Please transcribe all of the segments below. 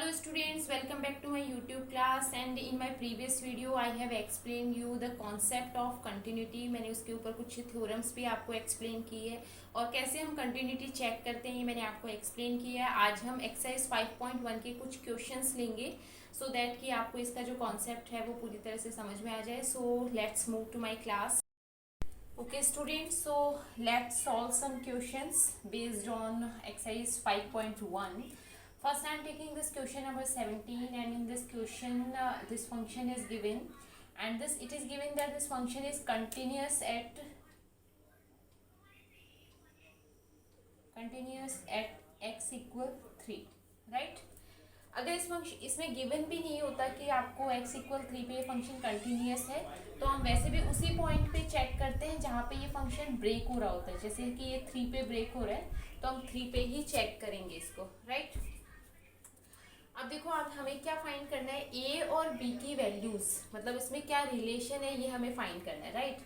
Hello students, welcome back to my YouTube class and in my previous video I have explained you the concept of continuity। मैंने उसके ऊपर कुछ theorems भी आपको explain की है और कैसे हम कंटिन्यूटी चेक करते हैं मैंने आपको एक्सप्लेन किया है। आज हम एक्सरसाइज 5.1 के कुछ क्वेश्चंस लेंगे सो दैट कि आपको इसका जो कॉन्सेप्ट है वो पूरी तरह से समझ में आ जाए। So let's move to my class. Okay students, so let's solve some questions based on exercise 5.1. First I am taking this question number 17 and in this question this function is given and this it is given that this function is continuous at x equal 3, right? अगर इस function इसमें given भी नहीं होता कि आपको x equal 3 पे ये फंक्शन कंटिन्यूस है तो हम वैसे भी उसी पॉइंट पे चेक करते हैं जहाँ पे ये फंक्शन ब्रेक हो रहा होता है। जैसे कि ये 3 पे ब्रेक हो रहा है तो हम 3 पे ही चेक करेंगे इसको, राइट? अब देखो आप हमें क्या फाइंड करना है, a और b की वैल्यूज मतलब इसमें क्या रिलेशन है ये हमें फाइंड करना है, राइट?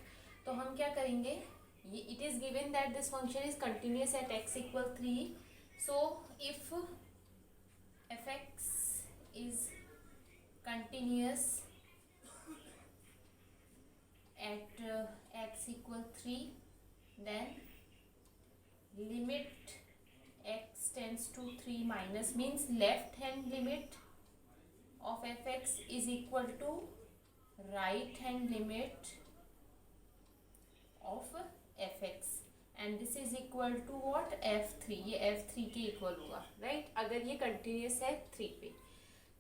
तो हम क्या करेंगे, ये it is given that this function is continuous at x equal 3, so if fx is continuous at x equal 3 then limit x tends to 3 minus means left hand limit of fx is equal to right hand limit of fx and this is equal to what f3, ये f3 के equal होगा, right? अगर ये continuous है 3 पे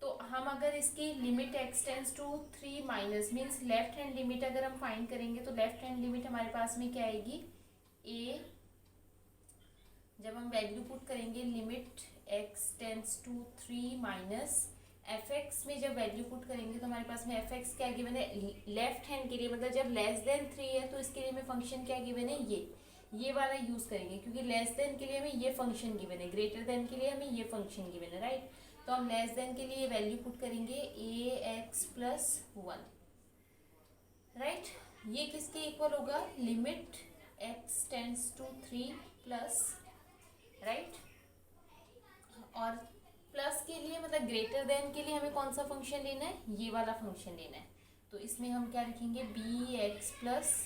तो हम अगर इसकी limit x tends to 3 minus means left hand limit अगर हम फाइंड करेंगे तो लेफ्ट हैंड लिमिट हमारे पास में क्या आएगी, a जब हम वैल्यू पुट करेंगे limit x tends to 3 minus fx में जब वैल्यू पुट करेंगे तो हमारे पास में fx क्या गिवन है लेफ्ट हैंड के लिए, मतलब जब लेस देन 3 है तो इसके लिए हमें फंक्शन क्या गिवन है, ये वाला यूज करेंगे क्योंकि लेस देन के लिए हमें ये फंक्शन गिवन है, ग्रेटर देन के लिए हमें ये फंक्शन गिवन है, राइट? तो हम लेस देन के लिए वैल्यू पुट करेंगे ax प्लस 1, राइट? ये किसके इक्वल होगा, limit x tends to 3 plus, right? और प्लस के लिए मतलब ग्रेटर देन के लिए हमें कौन सा फंक्शन लेना है, ये वाला फंक्शन लेना है। तो इसमें हम क्या लिखेंगे, bx प्लस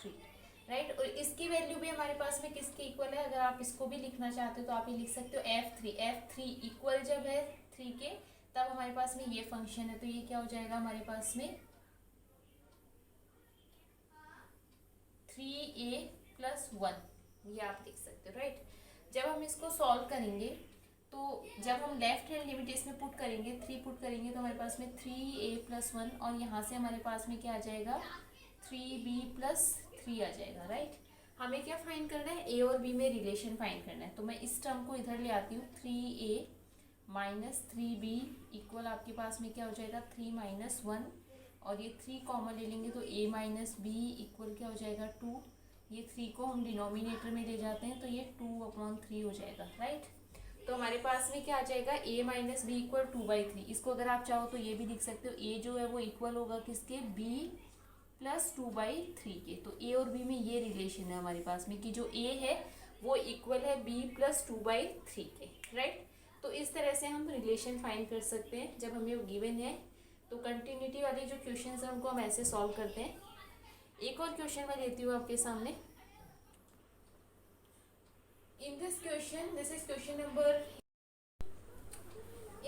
3, राइट? और इसकी वैल्यू भी हमारे पास में किसके इक्वल है, अगर आप इसको भी लिखना चाहते हो तो आप ये लिख सकते हो f3 इक्वल जब है 3 के तब हमारे पास में ये फंक्शन है तो ये क्या हो जाएगा हमारे पास में 3a प्लस 1, ये आप लिख सकते हो, राइट? जब हम इसको सॉल्व करेंगे तो जब हम लेफ्ट हैंड लिमिट इसमें पुट करेंगे 3 पुट करेंगे तो हमारे पास में 3a प्लस 1 और यहाँ से हमारे पास में क्या आ जाएगा 3b प्लस 3 आ जाएगा, राइट? हमें क्या फाइंड करना है, a और b में रिलेशन फाइंड करना है। तो मैं इस टर्म को इधर ले आती हूँ, 3a माइनस 3b इक्वल आपके पास में क्या हो जाएगा 3 माइनस 1 और ये 3 कॉमन ले लेंगे तो a माइनस बी इक्वल क्या हो जाएगा 2, ये 3 को हम डिनोमिनेटर में ले जाते हैं तो ये 2/3 हो जाएगा, राइट? तो हमारे पास में क्या आ जाएगा a माइनस बी इक्वल 2/3। इसको अगर आप चाहो तो ये भी लिख सकते हो, a जो है वो इक्वल होगा किसके, b प्लस 2/3 के। तो a और b में ये रिलेशन है हमारे पास में कि जो a है वो इक्वल है b प्लस 2/3 के, राइट? तो इस तरह से हम रिलेशन फाइंड कर सकते हैं जब हमें वो गिवन है। तो कंटिन्यूटी वाले जो क्वेश्चन हैं उनको हम ऐसे सॉल्व करते हैं। एक और क्वेश्चन मैं लेती हूँ आपके सामने। In this question, this is question number,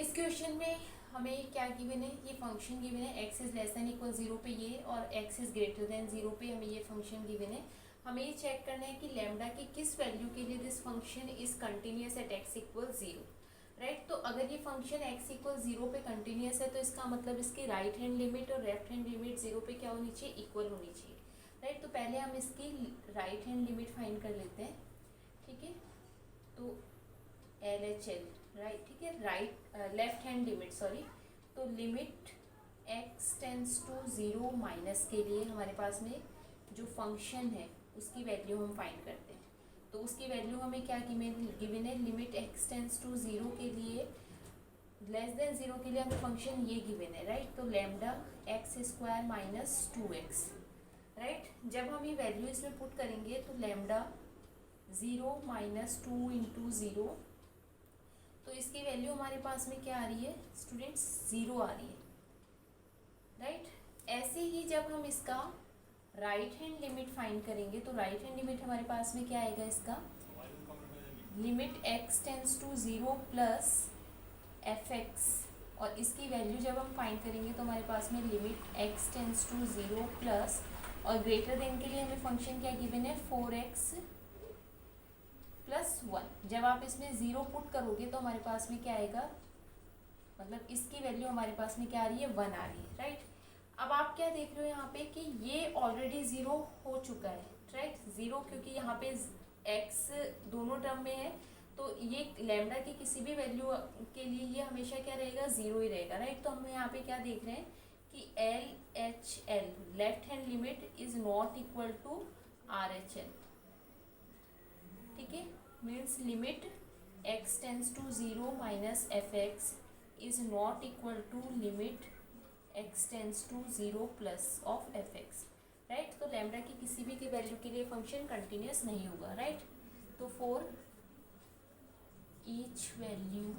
इस क्वेश्चन में हमें क्या गिवन है, ये फंक्शन गिवन है x is less than equal 0 पे ये और x इज ग्रेटर देन 0 पे हमें ये फंक्शन गिवन है। हमें ये चेक करना है कि लैम्डा की किस वैल्यू के लिए this function is continuous at x equal 0, right? तो अगर ये फंक्शन x इक्वल 0 पे कंटिन्यूस है तो इसका मतलब इसकी राइट हैंड लिमिट और लेफ्ट हैंड लिमिट 0 पे क्या होनी चाहिए, इक्वल होनी चाहिए, राइट? तो पहले हम इसकी राइट हैंड लिमिट फाइंड कर लेते हैं, ठीक है? तो LHL, राइट, ठीक है, right left hand limit, sorry. तो limit x tends to 0 minus के लिए हमारे पास में जो फंक्शन है उसकी वैल्यू हम फाइंड करते हैं। तो उसकी वैल्यू हमें क्या गिवन है, लिमिट x टेंस टू 0 के लिए लेस देन 0 के लिए हमें फंक्शन ये गिवन है, राइट? तो lambda x square minus 2x, right? जब हम ये वैल्यू इसमें पुट करेंगे तो लैम्डा 0 माइनस 2 इंटू 0 तो इसकी वैल्यू हमारे पास में क्या आ रही है स्टूडेंट्स, 0 आ रही है, राइट। ऐसे ही जब हम इसका राइट हैंड लिमिट फाइंड करेंगे तो राइट हैंड लिमिट हमारे पास में क्या आएगा इसका, limit x tends to 0 plus fx, और इसकी वैल्यू जब हम फाइंड करेंगे तो हमारे पास में limit x tends to 0 plus, और ग्रेटर देन के लिए हमें फंक्शन क्या गिवन है 4x प्लस 1। जब आप इसमें 0 पुट करोगे तो हमारे पास में क्या आएगा, मतलब इसकी वैल्यू हमारे पास में क्या आ रही है 1 आ रही है, राइट। अब आप क्या देख रहे हो यहाँ पे कि ये ऑलरेडी 0 हो चुका है, राइट। 0 क्योंकि यहाँ पे x दोनों टर्म में है, तो ये लैम्डा की किसी भी वैल्यू के लिए ये हमेशा क्या रहेगा 0 ही रहेगा, राइट। तो हम यहाँ पे क्या देख रहे हैं कि LHL left hand limit is not equal to RHL, ठीक है। Means limit x tends to 0 minus fx is not equal to limit x tends to 0 plus of fx, right. तो लैम्डा की किसी भी के वैल्यू के लिए फंक्शन कंटिन्यूस नहीं होगा, राइट। तो for each value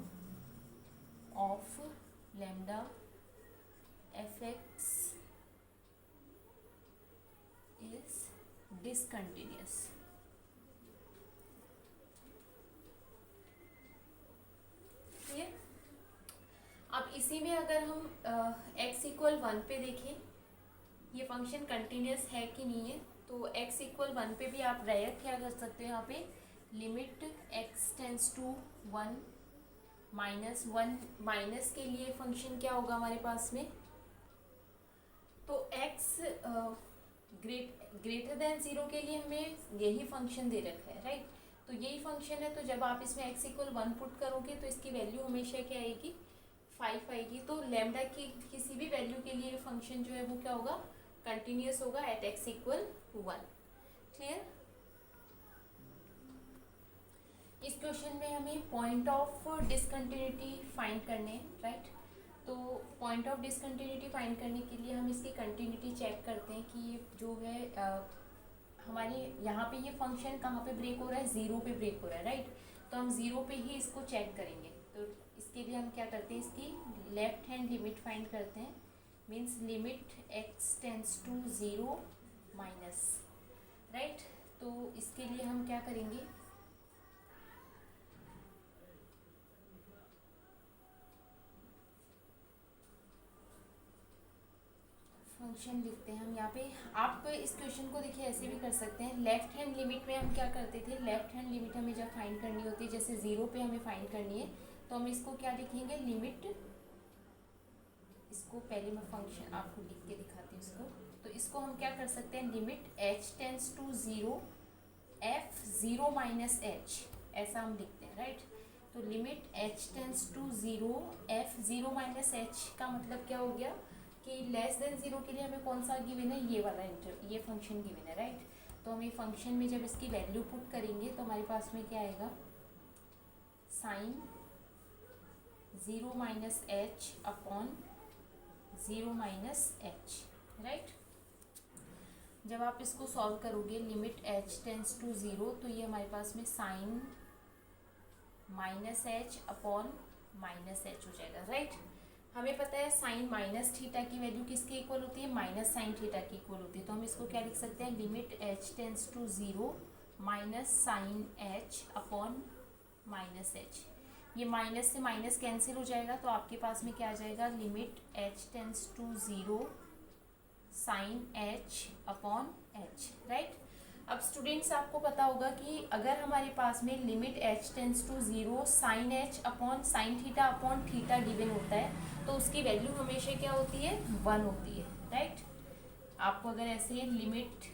of lambda fx is discontinuous. अब इसी में अगर हम x इक्वल 1 पे देखें ये फंक्शन कंटिन्यूस है कि नहीं है, तो x इक्वल 1 पे भी आप डायरेक्ट क्या कर सकते हो, यहाँ पे limit x tends to 1 minus 1, minus के लिए फंक्शन क्या होगा हमारे पास में, तो x ग्रेटर देन 0 के लिए हमें यही फंक्शन दे रखा है, राइट। तो यही फंक्शन है, तो जब आप इसमें x इक्वल 1 पुट करोगे तो इसकी वैल्यू हमेशा क्या आएगी 5 आएगी। तो लैम्डा की किसी भी वैल्यू के लिए फंक्शन जो है वो क्या होगा कंटिन्यूस होगा एट x इक्वल 1, क्लियर। इस क्वेश्चन में हमें पॉइंट ऑफ डिसकंटिन्यूटी फाइंड करने हैं, राइट। तो पॉइंट ऑफ डिसकंटिन्यूटी फाइंड करने के लिए हम इसकी कंटिन्यूटी चेक करते हैं कि ये जो है हमारे यहाँ पे ये फंक्शन कहाँ पे ब्रेक हो रहा है, 0 पे ब्रेक हो रहा है, राइट। तो हम 0 पे ही इसको चेक करेंगे। तो इसके लिए हम क्या करते हैं, इसकी लेफ्ट हैंड लिमिट फाइंड करते हैं। Means limit x tends to 0 minus, right. तो इसके लिए हम क्या करेंगे, फंक्शन लिखते हैं हम यहाँ पे। आप इस क्वेश्चन को देखिए ऐसे भी कर सकते हैं। लेफ्ट हैंड लिमिट में हम क्या करते थे, लेफ्ट हैंड लिमिट हमें जब फाइंड करनी होती है, जैसे 0 पे हमें फाइंड करनी है, तो हम इसको क्या लिखेंगे, लिमिट, इसको पहले मैं फंक्शन आपको लिख के दिखाती हूँ इसको। तो इसको हम क्या कर सकते हैं, limit h tends to 0 f 0 minus h, ऐसा हम लिखते हैं, राइट। तो limit h tends to 0 f 0 minus h का मतलब क्या हो गया कि लेस देन 0 के लिए हमें कौन सा गिवन है, ये वाला ये फंक्शन गिवन है, राइट। तो हम ये फंक्शन में जब इसकी वैल्यू पुट करेंगे तो हमारे पास में क्या आएगा, sine 0 minus h upon 0 minus h, right. जब आप इसको सॉल्व करोगे लिमिट h टेंस टू 0, तो ये हमारे पास में sine minus h upon minus h हो जाएगा, राइट। हमें पता है साइन माइनस थीटा की वैल्यू किसके इक्वल होती है, माइनस साइन थीटा की इक्वल होती है। तो हम इसको क्या लिख सकते हैं, limit h tends to 0 minus sine h upon minus h। ये माइनस से माइनस कैंसिल हो जाएगा, तो आपके पास में क्या आ जाएगा, limit h tends to 0 sine h upon h, right. अब स्टूडेंट्स आपको पता होगा कि अगर हमारे पास में limit h tends to 0 sine h upon sine theta upon theta given होता है, तो उसकी वैल्यू हमेशा क्या होती है, 1 होती है, राइट। आपको अगर ऐसे लिमिट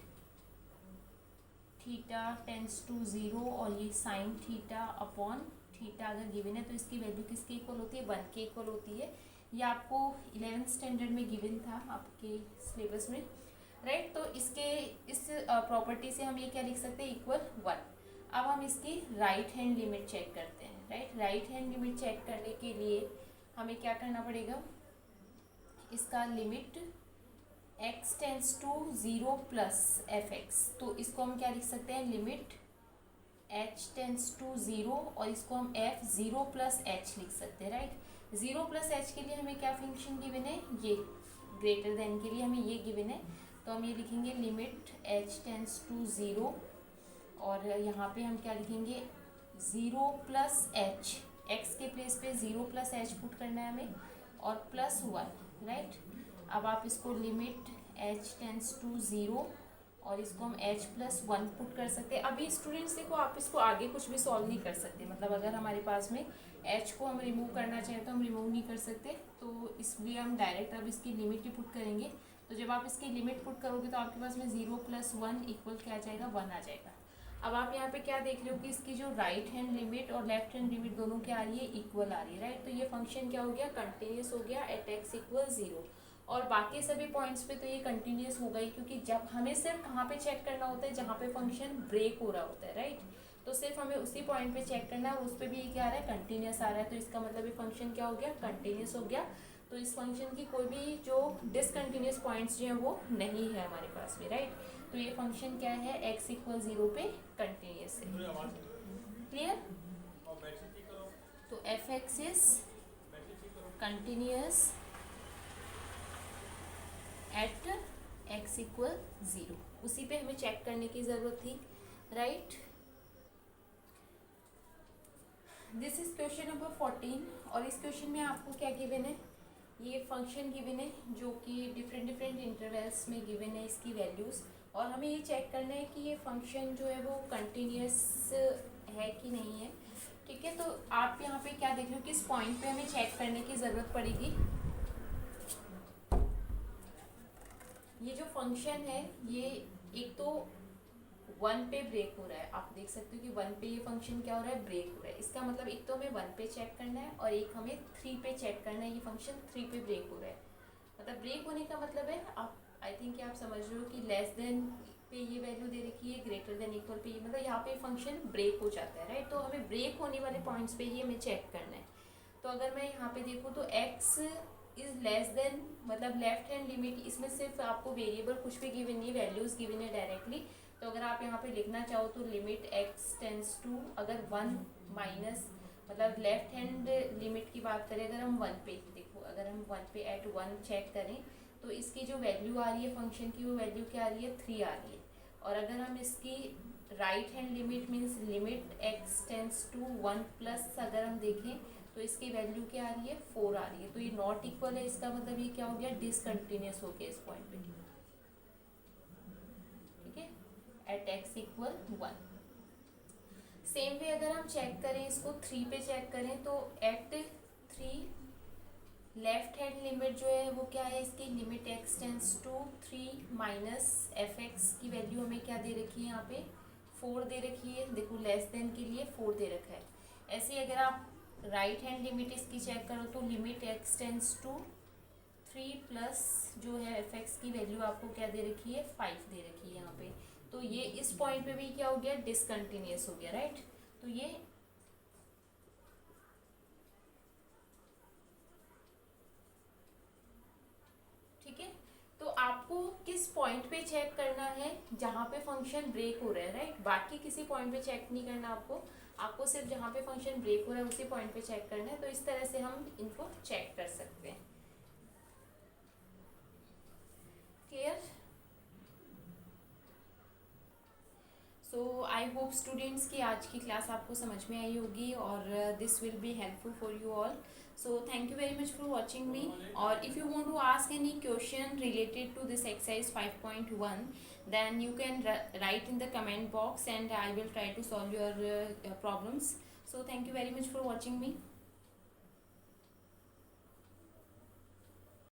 थीटा टेंस टू 0 और ये साइन थीटा अपॉन थीटा अगर गिवन है, तो इसकी वैल्यू किसके इक्वल होती है, 1 के इक्वल होती है। ये आपको 11th स्टैंडर्ड में गिवन था आपके सिलेबस में, राइट। तो इसके इस प्रॉपर्टी से हम ये क्या लिख सकते हैं, इक्वल 1। अब हम इसकी राइट हैंड लिमिट चेक करते हैं, right. Right hand limit check करने के लिए हमें क्या करना पड़ेगा, इसका limit x tends to 0 plus fx, तो इसको हम क्या लिख सकते हैं, लिमिट h टेंस टू 0 और इसको हम f 0 प्लस एच लिख सकते हैं, राइट। 0 प्लस एच के लिए हमें क्या फंक्शन गिवन है, ये ग्रेटर देन के लिए हमें ये गिवन है, तो हम ये लिखेंगे लिमिट h टेंस टू 0 और यहाँ पे हम क्या लिखेंगे 0 प्लस एच, एक्स के प्लेस पे 0 प्लस एच पुट करना है हमें और प्लस 1, राइट। अब आप इसको लिमिट h टेंस टू 0 और इसको हम h प्लस 1 पुट कर सकते हैं। अभी स्टूडेंट्स देखो, आप इसको आगे कुछ भी सॉल्व नहीं कर सकते, मतलब अगर हमारे पास में h को हम रिमूव करना चाहें तो हम रिमूव नहीं कर सकते, तो इसलिए हम डायरेक्ट अब इसकी लिमिट ही पुट करेंगे। तो जब आप इसकी लिमिट पुट करोगे तो आपके पास में 0 प्लस 1 इक्वल क्या आ जाएगा, 1 आ जाएगा। अब आप यहाँ पे क्या देख रहे हो कि इसकी जो राइट हैंड लिमिट और लेफ्ट हैंड लिमिट दोनों क्या आ रही है, इक्वल आ रही है, राइट। तो ये फंक्शन क्या हो गया, कंटिन्यूस हो गया एट एक्स इक्वल 0। और बाकी सभी पॉइंट्स पे तो ये कंटिन्यूस होगा ही, क्योंकि जब हमें सिर्फ कहाँ पे चेक करना होता है, जहाँ पे फंक्शन ब्रेक हो रहा होता है, राइट। तो सिर्फ हमें उसी पॉइंट पे चेक करना है और उस पर भी ये क्या आ रहा है, कंटिन्यूस आ रहा है। तो इसका मतलब ये फंक्शन क्या हो गया, कंटिन्यूस हो गया। तो इस फंक्शन की कोई भी जो डिसकंटिन्यूस पॉइंट्स जो हैं वो नहीं है हमारे पास में, राइट। तो ये फंक्शन क्या है, x इक्वल 0 पे कंटिन्यूस है। क्लियर। तो F x is continuous at x equal 0, उसी पे हमें चेक करने की ज़रूरत थी, right. This is question number 14 और इस क्वेश्चन में आपको क्या गिवन है, ये फंक्शन गिवन है जो कि डिफरेंट इंटरवल्स में गिवन है इसकी वैल्यूज़, और हमें ये चेक करना है कि ये फंक्शन जो है वो कंटिन्यूस है कि नहीं है, ठीक है। तो आप यहाँ पे क्या देख रहे हो, किस पॉइंट पे हमें चेक करने की ज़रूरत पड़ेगी। ये जो फंक्शन है ये एक तो 1 पे ब्रेक हो रहा है, आप देख सकते हो कि 1 पे ये फंक्शन क्या हो रहा है, ब्रेक हो रहा है। इसका मतलब एक तो हमें 1 पे चेक करना है और एक हमें 3 पे चेक करना है, ये फंक्शन 3 पे ब्रेक हो रहा है। मतलब ब्रेक होने का मतलब है, आप आई थिंक आप समझ रहे हो कि लेस देन पे ये वैल्यू दे रखी है, ग्रेटर देन इक्वल पे, मतलब यहाँ पे फंक्शन ब्रेक हो जाता है, राइट। तो हमें ब्रेक होने वाले पॉइंट्स पे ही हमें चेक करना है। तो अगर मैं यहाँ पे देखूँ तो x इज लेस देन, मतलब लेफ्ट हैंड लिमिट, इसमें सिर्फ आपको वेरिएबल कुछ भी गिवन नहीं, वैल्यूज गिवन है डायरेक्टली। तो अगर आप यहाँ पे लिखना चाहो तो लिमिट x टेंस टू, अगर 1 माइनस, मतलब लेफ्ट हैंड लिमिट की बात करें, अगर हम 1 पे देखो, अगर हम 1 पे एट 1 चेक करें तो इसकी जो वैल्यू आ रही है फंक्शन की, वो वैल्यू क्या आ रही है, 3 आ रही है। और अगर हम इसकी right hand limit means limit x tends to 1 plus अगर हम देखें तो इसकी वैल्यू क्या आ रही है, 4 आ रही है। तो ये नॉट इक्वल है, इसका मतलब ये क्या हो गया, डिसकंटिन्यूस हो गया इस पॉइंट पे, ठीक है, at x equal 1। Same way अगर हम चेक करें इसको 3 पे चेक करें तो एट 3 लेफ्ट हैंड लिमिट जो है वो क्या है, इसकी limit x tends to 3 minus f x की वैल्यू हमें क्या दे रखी है, यहाँ पे 4 दे रखी है। देखो लेस देन के लिए 4 दे रखा है। ऐसे ही अगर आप राइट हैंड लिमिट इसकी चेक करो तो limit x tends to 3 plus जो है एफ एक्स की वैल्यू आपको क्या दे रखी है, 5 दे रखी है यहाँ पे। तो ये इस पॉइंट पे भी क्या हो गया, डिसकंटिन्यूस हो गया, राइट। तो ये ठीक है। तो आपको किस पॉइंट पे चेक करना है, जहाँ पे फंक्शन ब्रेक हो रहा है, राइट। बाकी किसी पॉइंट पे चेक नहीं करना आपको सिर्फ जहाँ पे फंक्शन ब्रेक हो रहा है उसी पॉइंट पे चेक करना है। तो इस तरह से हम इनको चेक कर सकते हैं। Clear. So I hope students की आज की क्लास आपको समझ में आई होगी और this will be helpful for you all. So thank you very much for watching me, or if you want to ask any question related to this exercise 5.1 then you can write in the comment box and I will try to solve your problems. So thank you very much for watching me.